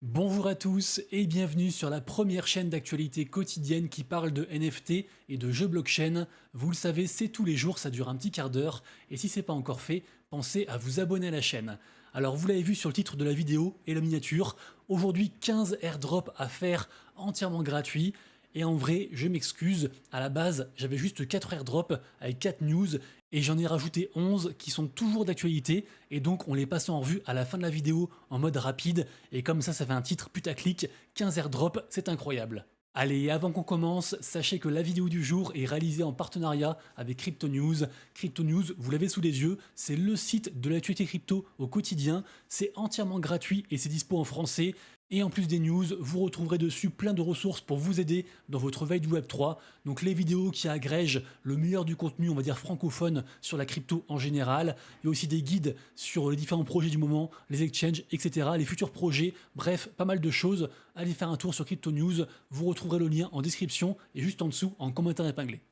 Bonjour à tous et bienvenue sur la première chaîne d'actualité quotidienne qui parle de NFT et de jeux blockchain. Vous le savez, c'est tous les jours, ça dure un petit quart d'heure et si c'est pas encore fait, pensez à vous abonner à la chaîne. Alors vous l'avez vu sur le titre de la vidéo et la miniature, aujourd'hui 15 airdrops à faire entièrement gratuits. Et en vrai, je m'excuse, à la base, j'avais juste 4 airdrops avec 4 news et j'en ai rajouté 11 qui sont toujours d'actualité et donc on les passe en revue à la fin de la vidéo en mode rapide et comme ça fait un titre putaclic, 15 airdrops, c'est incroyable. Allez, avant qu'on commence, sachez que la vidéo du jour est réalisée en partenariat avec Crypto News. Crypto News, vous l'avez sous les yeux, c'est le site de l'actualité crypto au quotidien. C'est entièrement gratuit et c'est dispo en français. Et en plus des news, vous retrouverez dessus plein de ressources pour vous aider dans votre veille du Web3. Donc les vidéos qui agrègent le meilleur du contenu, on va dire francophone, sur la crypto en général. Il y a aussi des guides sur les différents projets du moment, les exchanges, etc., les futurs projets, bref, pas mal de choses. Allez faire un tour sur Crypto News, vous retrouverez le lien en description et juste en dessous en commentaire épinglé.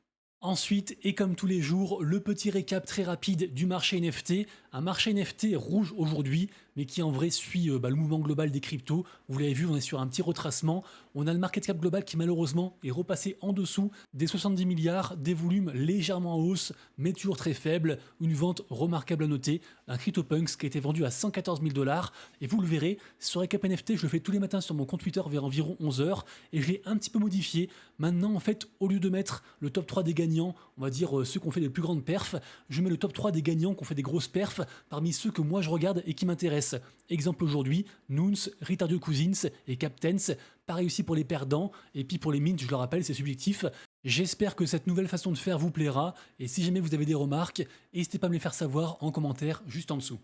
Ensuite, et comme tous les jours, le petit récap très rapide du marché NFT. Un marché NFT rouge aujourd'hui, mais qui en vrai suit le mouvement global des cryptos. Vous l'avez vu, on est sur un petit retracement. On a le market cap global qui malheureusement est repassé en dessous des 70 milliards, des volumes légèrement en hausse, mais toujours très faibles. Une vente remarquable à noter. Un CryptoPunks qui a été vendu à 114 000 $. Et vous le verrez, ce récap NFT, je le fais tous les matins sur mon compte Twitter vers environ 11 h. Et je l'ai un petit peu modifié. Maintenant, en fait, au lieu de mettre le top 3 des gagnants, on va dire ceux qui ont fait les plus grandes perfs, je mets le top 3 des gagnants qui ont fait des grosses perfs parmi ceux que moi je regarde et qui m'intéressent. Exemple aujourd'hui, Noons, Ritardio Cousins et Captains. Pareil aussi pour les perdants, et puis pour les mints, je le rappelle, c'est subjectif. J'espère que cette nouvelle façon de faire vous plaira, et si jamais vous avez des remarques, n'hésitez pas à me les faire savoir en commentaire juste en dessous.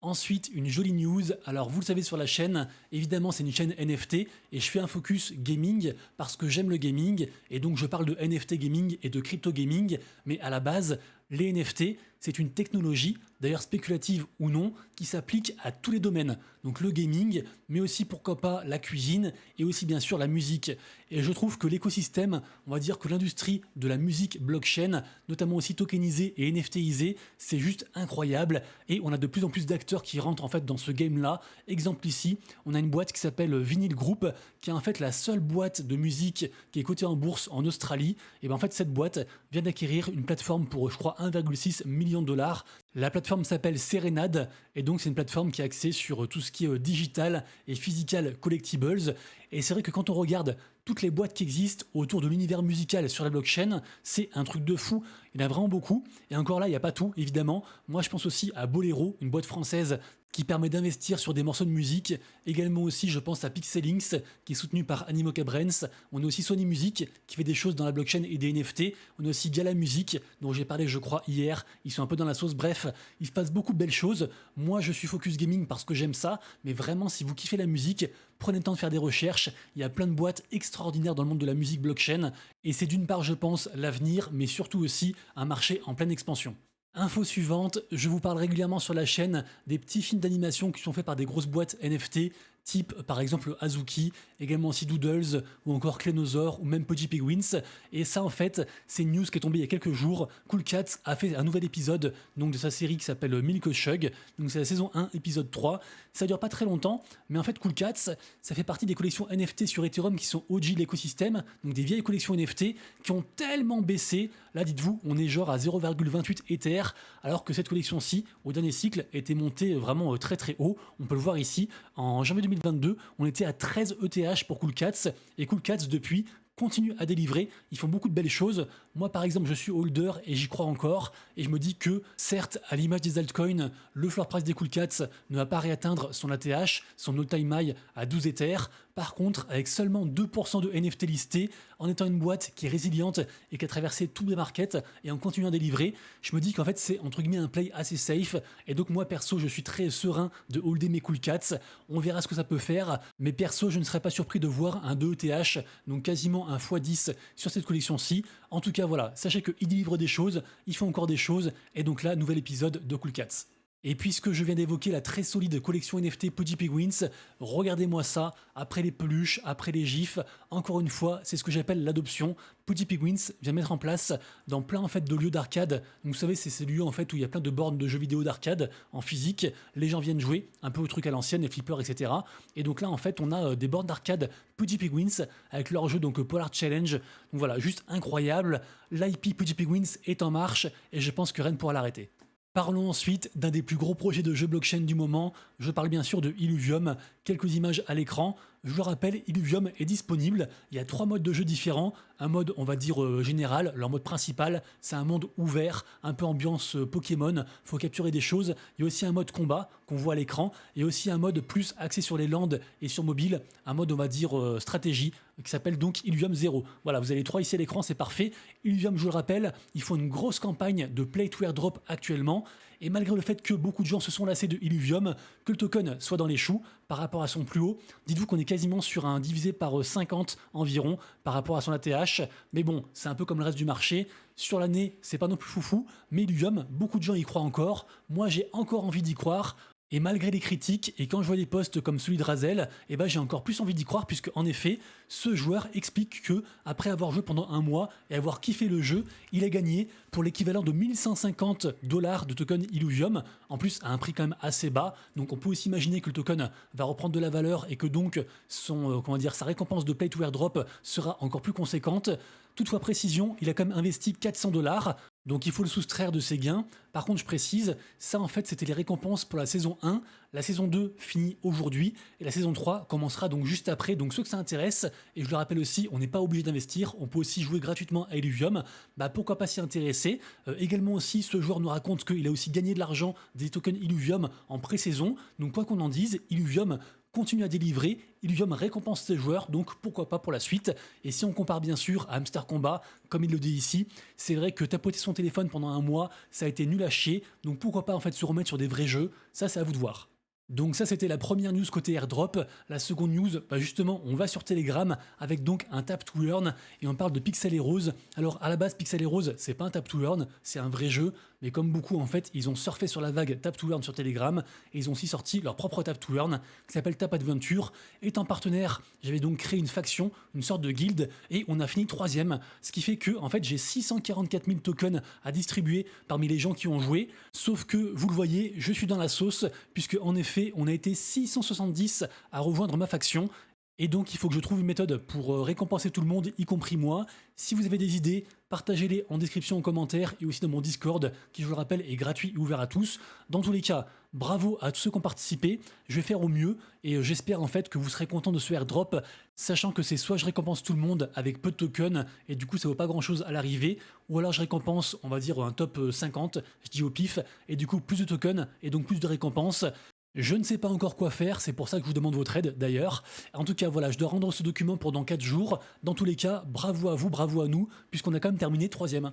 Ensuite, une jolie news. Alors, vous le savez sur la chaîne, évidemment, c'est une chaîne NFT et je fais un focus gaming parce que j'aime le gaming et donc je parle de NFT gaming et de crypto gaming. Mais à la base, les NFT, c'est une technologie, d'ailleurs spéculative ou non, qui s'applique à tous les domaines. Donc le gaming, mais aussi pourquoi pas la cuisine et aussi bien sûr la musique. Et je trouve que l'écosystème, on va dire que l'industrie de la musique blockchain, notamment aussi tokenisée et NFTisée, c'est juste incroyable. Et on a de plus en plus d'acteurs qui rentrent en fait dans ce game-là. Exemple ici, on a une boîte qui s'appelle Vinyl Group, qui est en fait la seule boîte de musique qui est cotée en bourse en Australie. Et bien en fait cette boîte vient d'acquérir une plateforme pour je crois 1,6 million de dollars. La plateforme s'appelle Serenade et donc c'est une plateforme qui est axée sur tout ce qui est digital et physical collectibles. Et c'est vrai que quand on regarde toutes les boîtes qui existent autour de l'univers musical sur la blockchain, c'est un truc de fou. Il y en a vraiment beaucoup. Et encore là, il n'y a pas tout, évidemment. Moi, je pense aussi à Bolero, une boîte française qui permet d'investir sur des morceaux de musique. Également aussi, je pense à Pixelinks, qui est soutenu par Animoca Brands. On a aussi Sony Music, qui fait des choses dans la blockchain et des NFT. On a aussi Gala Music, dont j'ai parlé, je crois, hier. Ils sont un peu dans la sauce. Bref, il se passe beaucoup de belles choses. Moi, je suis focus gaming parce que j'aime ça. Mais vraiment, si vous kiffez la musique, prenez le temps de faire des recherches. Il y a plein de boîtes extraordinaires dans le monde de la musique blockchain. Et c'est d'une part, je pense, l'avenir, mais surtout aussi un marché en pleine expansion. Info suivante, je vous parle régulièrement sur la chaîne des petits films d'animation qui sont faits par des grosses boîtes NFT, type par exemple Azuki, également aussi Doodles, ou encore Clénosaur, ou même Pudgy Penguins. Et ça en fait, c'est une news qui est tombée il y a quelques jours. Cool Cats a fait un nouvel épisode donc, de sa série qui s'appelle Milk Chug, donc c'est la saison 1, épisode 3. Ça dure pas très longtemps, mais en fait Cool Cats, ça fait partie des collections NFT sur Ethereum qui sont OG de l'écosystème, donc des vieilles collections NFT qui ont tellement baissé, là dites-vous, on est genre à 0,28 Ether, alors que cette collection-ci, au dernier cycle, était montée vraiment très très haut. On peut le voir ici, en janvier 2022, on était à 13 ETH pour Cool Cats, et Cool Cats depuis continue à délivrer, ils font beaucoup de belles choses. Moi par exemple je suis holder et j'y crois encore et je me dis que certes à l'image des altcoins, le floor price des Cool Cats ne va pas réatteindre son ATH, son all-time high à 12 Ether. Par contre, avec seulement 2% de NFT listés, en étant une boîte qui est résiliente et qui a traversé tous les markets et en continuant à délivrer, je me dis qu'en fait c'est entre guillemets un play assez safe. Et donc moi perso, je suis très serein de holder mes Cool Cats. On verra ce que ça peut faire, mais perso, je ne serais pas surpris de voir un 2 ETH, donc quasiment un x10 sur cette collection-ci. En tout cas, voilà, sachez qu'ils délivrent des choses, ils font encore des choses, et donc là, nouvel épisode de Cool Cats. Et puisque je viens d'évoquer la très solide collection NFT Pudgy Penguins, regardez-moi ça, après les peluches, après les gifs, encore une fois, c'est ce que j'appelle l'adoption. Pudgy Penguins vient mettre en place dans plein en fait de lieux d'arcade. Vous savez, c'est ces lieux en fait où il y a plein de bornes de jeux vidéo d'arcade en physique. Les gens viennent jouer, un peu au truc à l'ancienne, les flippers, etc. Et donc là, en fait, on a des bornes d'arcade Pudgy Penguins avec leur jeu donc Polar Challenge. Donc voilà, juste incroyable. L'IP Pudgy Penguins est en marche et je pense que rien ne pourra l'arrêter. Parlons ensuite d'un des plus gros projets de jeu blockchain du moment. Je parle bien sûr de Illuvium. Quelques images à l'écran. Je vous le rappelle, Illuvium est disponible. Il y a 3 modes de jeu différents. Un mode, on va dire, général. Leur mode principal, c'est un monde ouvert, un peu ambiance Pokémon. Faut capturer des choses. Il y a aussi un mode combat qu'on voit à l'écran. Et aussi un mode plus axé sur les landes et sur mobile. Un mode, on va dire, stratégie, qui s'appelle donc Illuvium 0. Voilà, vous avez les 3 ici à l'écran, c'est parfait. Illuvium, je vous le rappelle, ils font une grosse campagne de Play to Airdrop actuellement. Et malgré le fait que beaucoup de gens se sont lassés de Illuvium, que le token soit dans les choux par rapport à son plus haut, dites-vous qu'on est quasiment sur un divisé par 50 environ par rapport à son ATH. Mais bon, c'est un peu comme le reste du marché. Sur l'année, c'est pas non plus foufou, mais Illuvium, beaucoup de gens y croient encore. Moi, j'ai encore envie d'y croire. Et malgré les critiques, et quand je vois des posts comme celui de Razel, eh ben j'ai encore plus envie d'y croire puisque en effet, ce joueur explique que après avoir joué pendant un mois et avoir kiffé le jeu, il a gagné pour l'équivalent de 1150 $ de token Illuvium, en plus à un prix quand même assez bas. Donc on peut aussi imaginer que le token va reprendre de la valeur et que donc son sa récompense de Play to Airdrop sera encore plus conséquente. Toutefois, précision, il a quand même investi 400 $, donc il faut le soustraire de ses gains. Par contre, je précise, ça en fait c'était les récompenses pour la saison 1. La saison 2 finit aujourd'hui et la saison 3 commencera donc juste après. Donc ceux que ça intéresse, et je le rappelle aussi, on n'est pas obligé d'investir, on peut aussi jouer gratuitement à Illuvium, bah pourquoi pas s'y intéresser. Également aussi, ce joueur nous raconte qu'il a aussi gagné de l'argent des tokens Illuvium en pré-saison. Donc quoi qu'on en dise, Illuvium continue à délivrer, Illuvium récompense ses joueurs, donc pourquoi pas pour la suite. Et si on compare bien sûr à Hamster Combat, comme il le dit ici, c'est vrai que tapoter son téléphone pendant un mois, ça a été nul à chier, donc pourquoi pas en fait se remettre sur des vrais jeux, ça c'est à vous de voir. Donc ça c'était la première news côté airdrop. La seconde news, bah justement on va sur Telegram avec donc un tap to earn et on parle de Pixel Heroes. Alors à la base Pixel Heroes c'est pas un tap to earn, c'est un vrai jeu, mais comme beaucoup en fait ils ont surfé sur la vague tap to earn sur Telegram et ils ont aussi sorti leur propre tap to earn qui s'appelle Tap Adventure. Étant partenaire, j'avais donc créé une faction, une sorte de guilde et on a fini 3ème, ce qui fait que en fait j'ai 644 000 tokens à distribuer parmi les gens qui ont joué, sauf que vous le voyez, je suis dans la sauce puisque en effet on a été 670 à rejoindre ma faction. Et donc il faut que je trouve une méthode pour récompenser tout le monde, y compris moi. Si vous avez des idées, partagez-les en description, en commentaire et aussi dans mon Discord, qui je le rappelle est gratuit et ouvert à tous. Dans tous les cas, bravo à tous ceux qui ont participé, je vais faire au mieux et j'espère en fait que vous serez contents de ce airdrop, sachant que c'est soit je récompense tout le monde avec peu de tokens et du coup ça vaut pas grand chose à l'arrivée, ou alors je récompense on va dire un top 50, je dis au pif, et du coup plus de tokens et donc plus de récompenses. Je ne sais pas encore quoi faire, c'est pour ça que je vous demande votre aide d'ailleurs. En tout cas, voilà, je dois rendre ce document pour dans 4 jours. Dans tous les cas, bravo à vous, bravo à nous, puisqu'on a quand même terminé 3ème.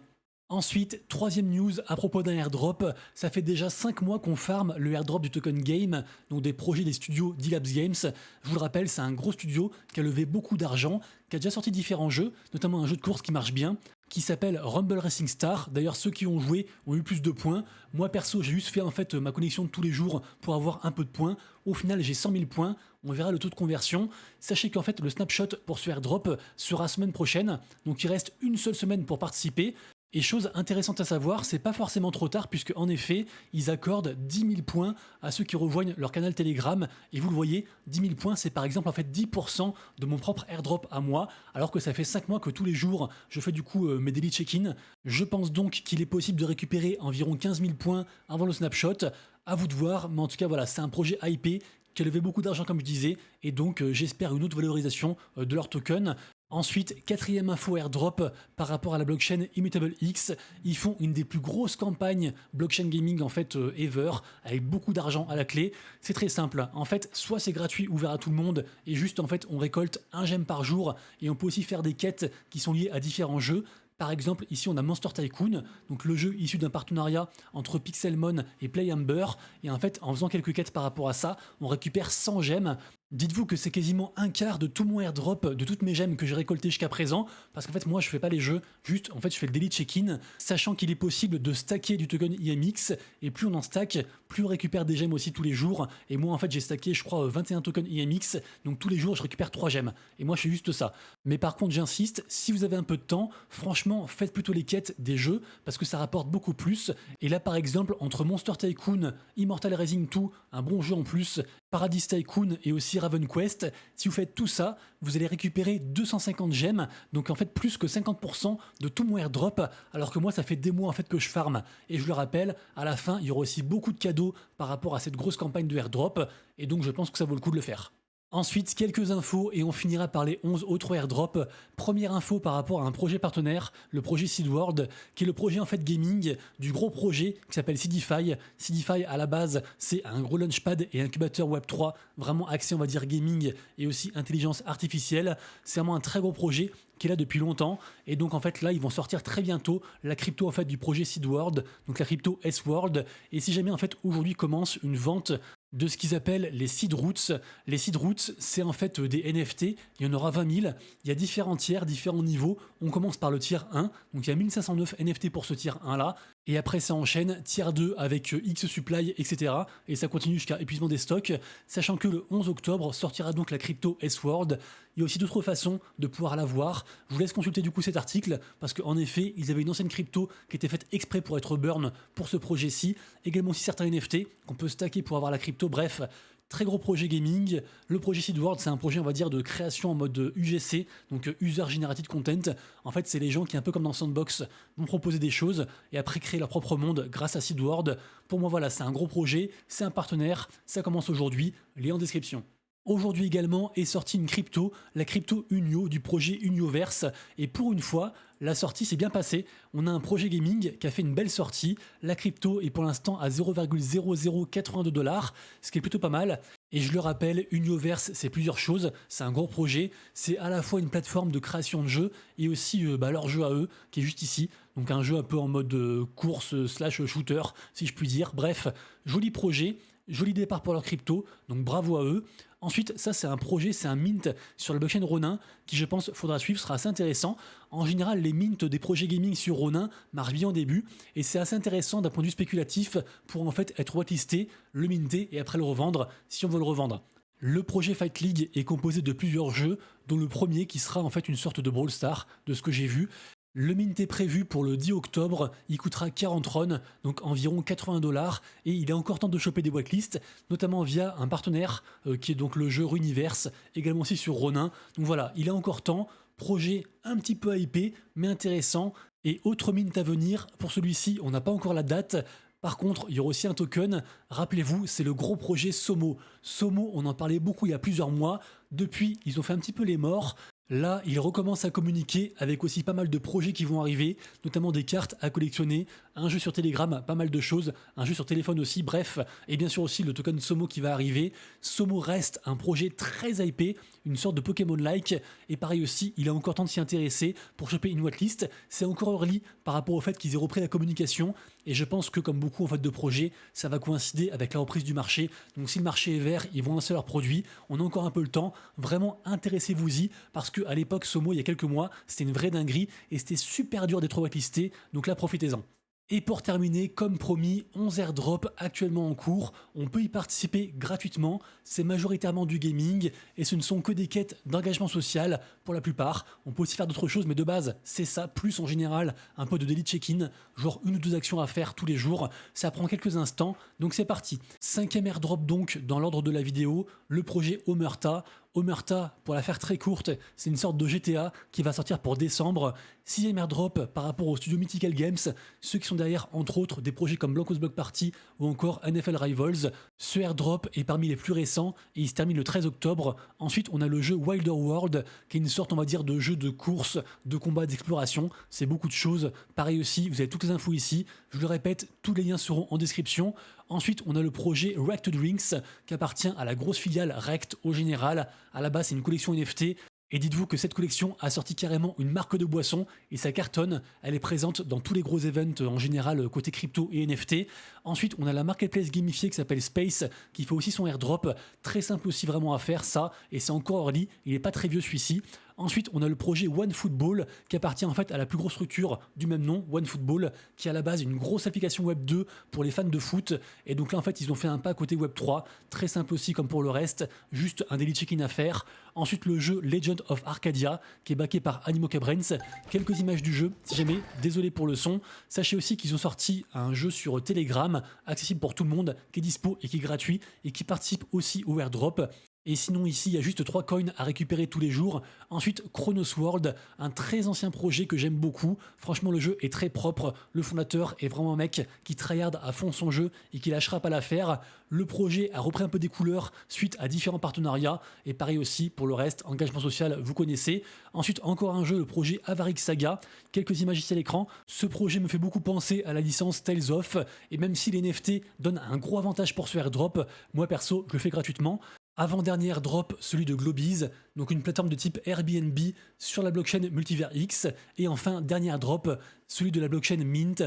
Ensuite, 3ème news à propos d'un airdrop, ça fait déjà 5 mois qu'on farm le airdrop du token game, donc des projets des studios D-Labs Games. Je vous le rappelle, c'est un gros studio qui a levé beaucoup d'argent, qui a déjà sorti différents jeux, notamment un jeu de course qui marche bien, qui s'appelle Rumble Racing Star. D'ailleurs, ceux qui ont joué ont eu plus de points. Moi, perso, j'ai juste fait en fait ma connexion de tous les jours pour avoir un peu de points. Au final, j'ai 100 000 points. On verra le taux de conversion. Sachez qu'en fait, le snapshot pour ce airdrop sera semaine prochaine. Donc, il reste une seule semaine pour participer. Et chose intéressante à savoir, c'est pas forcément trop tard puisque en effet, ils accordent 10 000 points à ceux qui rejoignent leur canal Telegram. Et vous le voyez, 10 000 points, c'est par exemple en fait 10% de mon propre airdrop à moi, alors que ça fait 5 mois que tous les jours, je fais du coup mes daily check-in. Je pense donc qu'il est possible de récupérer environ 15 000 points avant le snapshot. À vous de voir, mais en tout cas voilà, c'est un projet hypé qui a levé beaucoup d'argent comme je disais, et donc j'espère une autre valorisation de leur token. Ensuite, 4ème info airdrop par rapport à la blockchain Immutable X. Ils font une des plus grosses campagnes blockchain gaming en fait ever, avec beaucoup d'argent à la clé. C'est très simple. En fait, soit c'est gratuit, ouvert à tout le monde, et juste en fait on récolte un gemme par jour, et on peut aussi faire des quêtes qui sont liées à différents jeux. Par exemple, ici on a Monster Tycoon, donc le jeu issu d'un partenariat entre Pixelmon et Playamber. Et en fait, en faisant quelques quêtes par rapport à ça, on récupère 100 gemmes. Dites-vous que c'est quasiment un quart de tout mon airdrop, de toutes mes gemmes que j'ai récoltées jusqu'à présent, parce qu'en fait moi je fais pas les jeux, juste en fait je fais le daily check-in, sachant qu'il est possible de stacker du token IMX, et plus on en stack, plus on récupère des gemmes aussi tous les jours, et moi en fait j'ai stacké je crois 21 tokens IMX, donc tous les jours je récupère 3 gemmes, et moi je fais juste ça. Mais par contre j'insiste, si vous avez un peu de temps, franchement faites plutôt les quêtes des jeux, parce que ça rapporte beaucoup plus, et là par exemple entre Monster Tycoon, Immortal Racing 2, un bon jeu en plus, Paradise Tycoon et aussi Raven Quest, si vous faites tout ça, vous allez récupérer 250 gemmes, donc en fait plus que 50% de tout mon airdrop, alors que moi ça fait des mois en fait que je farm. Et je le rappelle, à la fin il y aura aussi beaucoup de cadeaux par rapport à cette grosse campagne de airdrop, et donc je pense que ça vaut le coup de le faire. Ensuite, quelques infos et on finira par les 11 autres airdrops. Première info par rapport à un projet partenaire, le projet Seedworld, qui est le projet en fait gaming du gros projet qui s'appelle Seedify. Seedify à la base, c'est un gros launchpad et incubateur Web3, vraiment axé on va dire gaming et aussi intelligence artificielle. C'est vraiment un très gros projet qui est là depuis longtemps et donc en fait là ils vont sortir très bientôt la crypto en fait du projet Seedworld, donc la crypto S-World, et si jamais en fait aujourd'hui commence une vente de ce qu'ils appellent les seed roots. Les seed roots, c'est en fait des NFT, il y en aura 20 000, il y a différents tiers, différents niveaux, on commence par le tiers 1, donc il y a 1509 NFT pour ce tiers 1 là, et après ça enchaîne, tiers 2 avec X supply, etc. Et ça continue jusqu'à épuisement des stocks, sachant que le 11 octobre sortira donc la crypto S-World. Il y a aussi d'autres façons de pouvoir l'avoir. Je vous laisse consulter du coup cet article, parce qu'en effet, ils avaient une ancienne crypto qui était faite exprès pour être burn pour ce projet-ci, également aussi certains NFT qu'on peut stacker pour avoir la crypto, bref. Très gros projet gaming. Le projet Seedworld, c'est un projet, on va dire, de création en mode UGC, donc User Generated Content. En fait, c'est les gens qui, un peu comme dans Sandbox, vont proposer des choses et après créer leur propre monde grâce à Seedworld. Pour moi, voilà, c'est un gros projet, c'est un partenaire, ça commence aujourd'hui, lien en description. Aujourd'hui également est sortie une crypto, la crypto Unio du projet Unioverse. Et pour une fois, la sortie s'est bien passée. On a un projet gaming qui a fait une belle sortie. La crypto est pour l'instant à 0,0082 $, ce qui est plutôt pas mal. Et je le rappelle, Unioverse, c'est plusieurs choses. C'est un gros projet. C'est à la fois une plateforme de création de jeux et aussi leur jeu à eux, qui est juste ici. Donc un jeu un peu en mode course slash shooter, si je puis dire. Bref, joli projet. Joli départ pour leur crypto, donc bravo à eux. Ensuite, ça c'est un projet, c'est un mint sur la blockchain Ronin qui je pense faudra suivre, sera assez intéressant. En général, les mints des projets gaming sur Ronin marchent bien au début et c'est assez intéressant d'un point de vue spéculatif pour en fait être whitelisté, le minter et après le revendre si on veut le revendre. Le projet Fight League est composé de plusieurs jeux, dont le premier qui sera en fait une sorte de Brawl Star, de ce que j'ai vu. Le mint est prévu pour le 10 octobre, il coûtera 40 RON, donc environ 80 $, et il est encore temps de choper des whitelists, notamment via un partenaire qui est donc le jeu Runiverse, également aussi sur Ronin. Donc voilà, il est encore temps, projet un petit peu hypé, mais intéressant, et autre mint à venir, pour celui-ci on n'a pas encore la date. Par contre, il y aura aussi un token, rappelez-vous, c'est le gros projet Somo. Somo, on en parlait beaucoup il y a plusieurs mois, depuis ils ont fait un petit peu les morts. Là, ils recommencent à communiquer avec aussi pas mal de projets qui vont arriver, notamment des cartes à collectionner, un jeu sur Telegram, pas mal de choses, un jeu sur téléphone aussi, bref, et bien sûr aussi le token Somo qui va arriver. Somo reste un projet très hypé, une sorte de Pokémon-like, et pareil aussi, il est encore temps de s'y intéresser pour choper une whitelist. C'est encore early par rapport au fait qu'ils aient repris la communication, et je pense que comme beaucoup en fait de projets, ça va coïncider avec la reprise du marché. Donc si le marché est vert, ils vont lancer leurs produits, on a encore un peu le temps, vraiment intéressez-vous-y, parce que à l'époque Somo il y a quelques mois, c'était une vraie dinguerie, et c'était super dur d'être whitelisté, donc là profitez-en. Et pour terminer, comme promis, 11 airdrops actuellement en cours, on peut y participer gratuitement, c'est majoritairement du gaming et ce ne sont que des quêtes d'engagement social pour la plupart. On peut aussi faire d'autres choses mais de base c'est ça, plus en général un peu de daily check-in, genre une ou deux actions à faire tous les jours, ça prend quelques instants, donc c'est parti. 5e airdrop donc dans l'ordre de la vidéo, le projet Omerta. Omerta, pour la faire très courte, c'est une sorte de GTA qui va sortir pour décembre. 6e airdrop par rapport au studio Mythical Games, ceux qui sont derrière entre autres des projets comme Blancos Block Party ou encore NFL Rivals. Ce airdrop est parmi les plus récents et il se termine le 13 octobre. Ensuite on a le jeu Wilder World qui est une sorte on va dire de jeu de course, de combat, d'exploration. C'est beaucoup de choses. Pareil aussi, vous avez toutes les infos ici. Je le répète, tous les liens seront en description. Ensuite, on a le projet Rect Drinks qui appartient à la grosse filiale Rect au général. À la base, c'est une collection NFT Et dites-vous que cette collection a sorti carrément une marque de boisson et ça cartonne. Elle est présente dans tous les gros events en général côté crypto et NFT. Ensuite, on a la marketplace gamifiée qui s'appelle Space qui fait aussi son airdrop. Très simple aussi vraiment à faire ça et c'est encore early. Il n'est pas très vieux celui-ci. Ensuite, on a le projet OneFootball qui appartient en fait à la plus grosse structure du même nom, OneFootball, qui est à la base une grosse application Web 2 pour les fans de foot. Et donc là, en fait, ils ont fait un pas côté Web 3, très simple aussi comme pour le reste, juste un daily check-in à faire. Ensuite, le jeu Legend of Arcadia, qui est backé par Animoca Brains. Quelques images du jeu, si jamais, désolé pour le son. Sachez aussi qu'ils ont sorti un jeu sur Telegram, accessible pour tout le monde, qui est dispo et qui est gratuit, et qui participe aussi au airdrop. Et sinon ici il y a juste 3 coins à récupérer tous les jours. Ensuite Chronos World, un très ancien projet que j'aime beaucoup. Franchement le jeu est très propre, le fondateur est vraiment un mec qui tryhard à fond son jeu et qui lâchera pas l'affaire. Le projet a repris un peu des couleurs suite à différents partenariats et pareil aussi pour le reste, engagement social vous connaissez. Ensuite encore un jeu, le projet Avarix Saga, quelques images ici à l'écran. Ce projet me fait beaucoup penser à la licence Tales of et même si les NFT donnent un gros avantage pour ce airdrop, moi perso je le fais gratuitement. Avant-dernier drop, celui de Globiz, donc une plateforme de type Airbnb sur la blockchain Multivers X. Et enfin, dernier drop, celui de la blockchain Mint.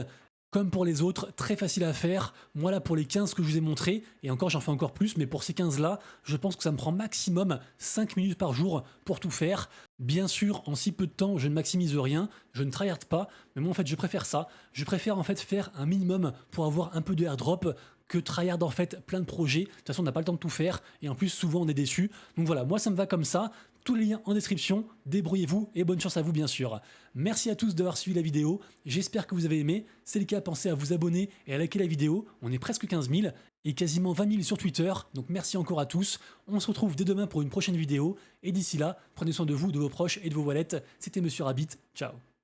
Comme pour les autres, très facile à faire. Moi là, pour les 15 que je vous ai montrés, et encore j'en fais encore plus, mais pour ces 15 là, je pense que ça me prend maximum 5 minutes par jour pour tout faire. Bien sûr, en si peu de temps, je ne maximise rien, je ne tryhard pas, mais moi en fait je préfère ça. Je préfère en fait faire un minimum pour avoir un peu de airdrop que tryhard en fait plein de projets. De toute façon, on n'a pas le temps de tout faire et en plus, souvent on est déçu. Donc voilà, moi ça me va comme ça. Tous les liens en description, débrouillez-vous et bonne chance à vous bien sûr. Merci à tous d'avoir suivi la vidéo, j'espère que vous avez aimé. C'est le cas, pensez à vous abonner et à liker la vidéo. On est presque 15 000 et quasiment 20 000 sur Twitter, donc merci encore à tous. On se retrouve dès demain pour une prochaine vidéo et d'ici là, prenez soin de vous, de vos proches et de vos wallets. C'était Monsieur Rabbit, ciao.